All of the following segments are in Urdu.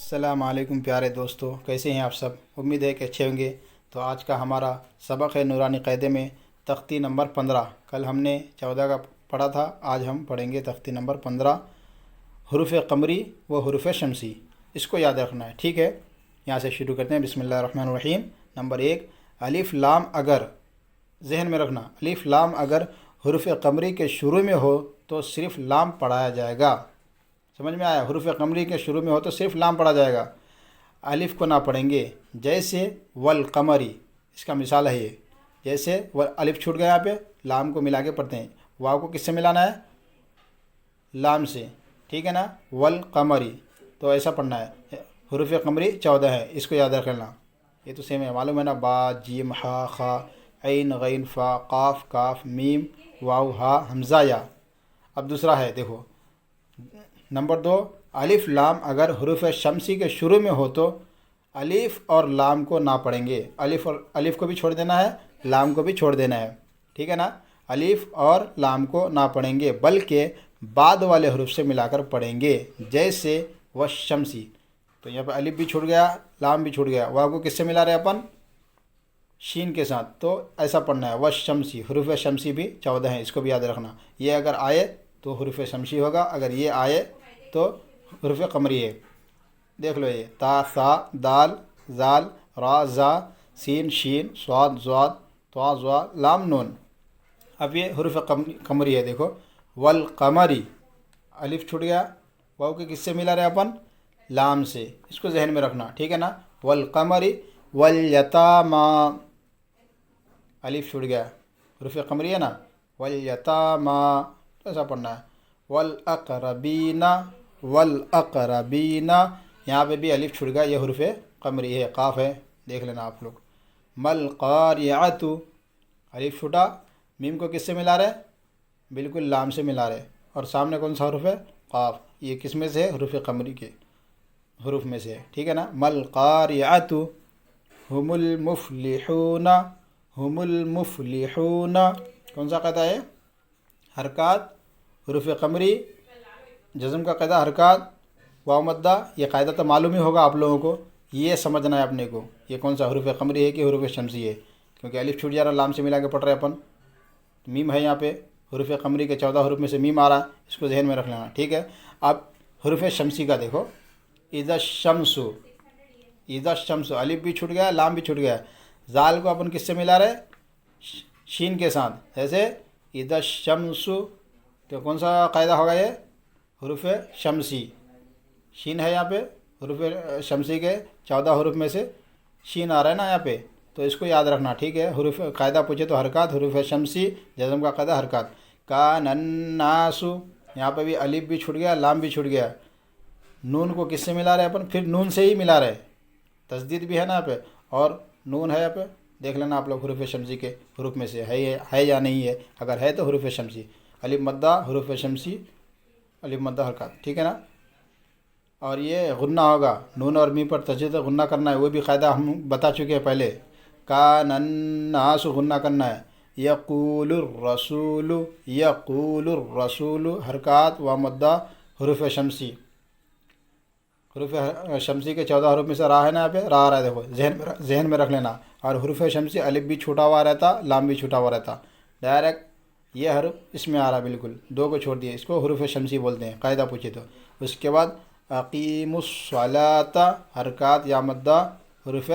السلام علیکم پیارے دوستو، کیسے ہیں آپ سب؟ امید ہے کہ اچھے ہوں گے۔ تو آج کا ہمارا سبق ہے نورانی قاعدے میں تختی نمبر 15۔ کل ہم نے 14 کا پڑھا تھا، آج ہم پڑھیں گے تختی نمبر 15، حروف قمری و حروف شمسی۔ اس کو یاد رکھنا ہے، ٹھیک ہے؟ یہاں سے شروع کرتے ہیں۔ بسم اللہ الرحمن الرحیم۔ نمبر 1، الف لام اگر، ذہن میں رکھنا، الف لام اگر حروف قمری کے شروع میں ہو تو صرف لام پڑھایا جائے گا۔ سمجھ میں آیا؟ حروف قمری کے شروع میں ہو تو صرف لام پڑھا جائے گا، الف کو نہ پڑھیں گے۔ جیسے والقمری، اس کا مثال ہے یہ۔ جیسے الف چھوٹ گیا، یہاں پہ لام کو ملا کے پڑھتے ہیں۔ واو کو کس سے ملانا ہے؟ لام سے، ٹھیک ہے نا؟ والقمری، تو ایسا پڑھنا ہے۔ حروف قمری 14 ہے، اس کو یاد رکھنا۔ یہ تو سیم ہے، معلوم ہے نا؟ با، جیم، ہا، خا، عین، غین، فا، قاف، کاف، میم، واو، ہا، حمزہ، یا۔ اب دوسرا ہے، دیکھو نمبر 2، الف لام اگر حروف شمسی کے شروع میں ہو تو الف اور لام کو نہ پڑھیں گے۔ الف کو بھی چھوڑ دینا ہے، لام کو بھی چھوڑ دینا ہے، ٹھیک ہے نا؟ الف اور لام کو نہ پڑھیں گے بلکہ بعد والے حروف سے ملا کر پڑھیں گے۔ جیسے والشمسی، تو یہاں پہ الف بھی چھوٹ گیا، لام بھی چھوٹ گیا، واو کو کس سے ملا رہے اپن؟ شین کے ساتھ، تو ایسا پڑھنا ہے۔ والشمسی، حروف شمسی بھی 14 ہیں، اس کو بھی یاد رکھنا۔ یہ اگر آئے تو حروف شمسی ہوگا، اگر یہ آئے تو حروف قمری ہے۔ دیکھ لو، یہ تا، ثا، دال، زال، را، زا، سین، شین، صاد، ضاد، طا، ظا، لام، نون۔ اب یہ حروف قمری ہے، دیکھو والقمری، الف چھوٹ گیا، واو کے کس سے ملا رہے اپن؟ لام سے، اس کو ذہن میں رکھنا، ٹھیک ہے نا؟ والقمری، والیتاما، الف چھوٹ گیا، حروف قمری ہے نا؟ والیتاما، تو ایسا پڑھنا ہے۔ والاقربین، والاقربین، یہاں پہ بھی الف چھوٹ گیا، یہ حروف قمری ہے، قاف ہے، دیکھ لینا آپ لوگ۔ ملقاریعۃ، الف چھوٹا، میم کو کس سے ملا رہے؟ بالکل لام سے ملا رہے، اور سامنے کون سا حروف ہے؟ قاف۔ یہ کس میں سے ہے؟ حروف قمری کے حروف میں سے ہے، ٹھیک ہے نا؟ ملقاریعۃ، ہم المفلحون، ہم المفلحون، کون سا قاعدہ ہے؟ حرکات، حروف قمری، جزم کا قاعدہ، حرکات، واو مدہ۔ یہ قاعدہ تو معلوم ہی ہوگا آپ لوگوں کو، یہ سمجھنا ہے اپنے کو، یہ کون سا حروف قمری ہے کہ حروف شمسی ہے، کیونکہ الف چھوٹ جا رہا، لام سے ملا کے پڑھ رہے اپن۔ میم ہے یہاں پہ، حروف قمری کے 14 حروف میں سے میم آ رہا ہے، اس کو ذہن میں رکھ لینا، ٹھیک ہے؟ اب حروف شمسی کا دیکھو، اذا الشمس، اذا الشمس، الف بھی چھوٹ گیا، لام بھی چھوٹ گیا، زال کو اپن کس سے ملا رہے؟ شین کے ساتھ، جیسے اذا الشمس، تو کون سا قاعدہ ہوگا یہ؟ حروف شمسی، شین ہے یہاں پہ، حروف شمسی کے 14 حروف میں سے شین آ رہا ہے نا یہاں پہ، تو اس کو یاد رکھنا، ٹھیک ہے؟ حروف قاعدہ پوچھے تو حرکات، حروف شمسی، جزم کا قاعدہ، حرکات۔ کان الناس، یہاں پہ بھی الف بھی چھوٹ گیا، لام بھی چھوٹ گیا، نون کو کس سے ملا رہے اپن؟ پھر نون سے ہی ملا رہے، تشدید بھی ہے نا یہاں پہ، اور نون ہے یہاں پہ، دیکھ لینا آپ لوگ حروف شمسی کے حروف میں سے ہے یا نہیں ہے، اگر ہے تو حروف شمسی، الف مدہ، حروف شمسی، الف مدہ، حرکات، ٹھیک ہے نا؟ اور یہ غنہ ہوگا، نون اور میم پر تشدید غنہ کرنا ہے، وہ بھی قاعدہ ہم بتا چکے ہیں پہلے۔ کان الناس، غنہ کرنا ہے۔ یقول الرسول، یقول الرسول، حرکات، و مدہ، حروف شمسی، حروف شمسی کے 14 حروف میں سے را ہے نا یہاں پہ، را آ رہا ہے، دیکھو ذہن میں رکھ لینا۔ اور حروف شمسی الف بھی چھوٹا ہوا رہتا، لام بھی چھوٹا ہوا رہتا، ڈائریکٹ یہ حرف اس میں آ رہا، بالکل دو کو چھوڑ دیے، اس کو حروف شمسی بولتے ہیں قاعدہ پوچھے تو۔ اس کے بعد اقیم الصلاۃ، حرکات، یا مدہ، حروف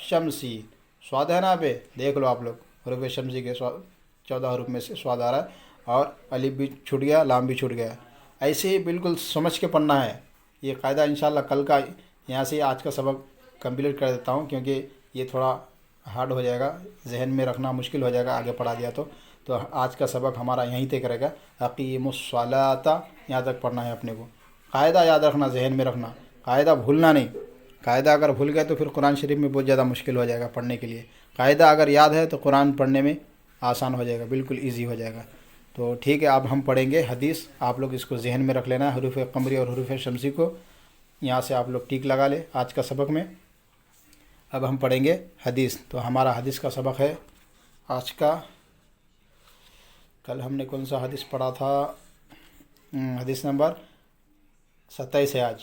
شمسی، سواد ہے نا یہاں پہ، دیکھ لو آپ لوگ، حروف شمسی کے 14 حروف میں سے سواد آ رہا ہے، اور الف بھی چھوٹ گیا، لام بھی چھوٹ گیا۔ ایسے ہی بالکل سمجھ کے پڑھنا ہے یہ قاعدہ۔ انشاءاللہ کل کا یہاں سے آج کا سبق کمپلیٹ کر دیتا ہوں، کیونکہ یہ تھوڑا ہارڈ ہو جائے گا، ذہن میں رکھنا مشکل ہو جائے گا آگے پڑھا دیا تو آج کا سبق ہمارا یہیں تک رہے گا۔ اقیم الصلاۃ، یہاں تک پڑھنا ہے اپنے کو، قاعدہ یاد رکھنا، ذہن میں رکھنا، قاعدہ بھولنا نہیں۔ قاعدہ اگر بھول گئے تو پھر قرآن شریف میں بہت زیادہ مشکل ہو جائے گا پڑھنے کے لیے۔ قاعدہ اگر یاد ہے تو قرآن پڑھنے میں آسان ہو جائے گا، بالکل ایزی ہو جائے گا۔ تو ٹھیک ہے، اب ہم پڑھیں گے حدیث، آپ لوگ اس کو ذہن میں رکھ لینا، حروف قمری اور حروف شمسی کو یہاں سے آپ لوگ ٹیک لگا لے آج کا سبق میں۔ اب ہم پڑھیں گے حدیث، تو ہمارا حدیث کا سبق ہے آج کا۔ کل ہم نے کون سا حدیث پڑھا تھا؟ حدیث نمبر 27 ہے آج،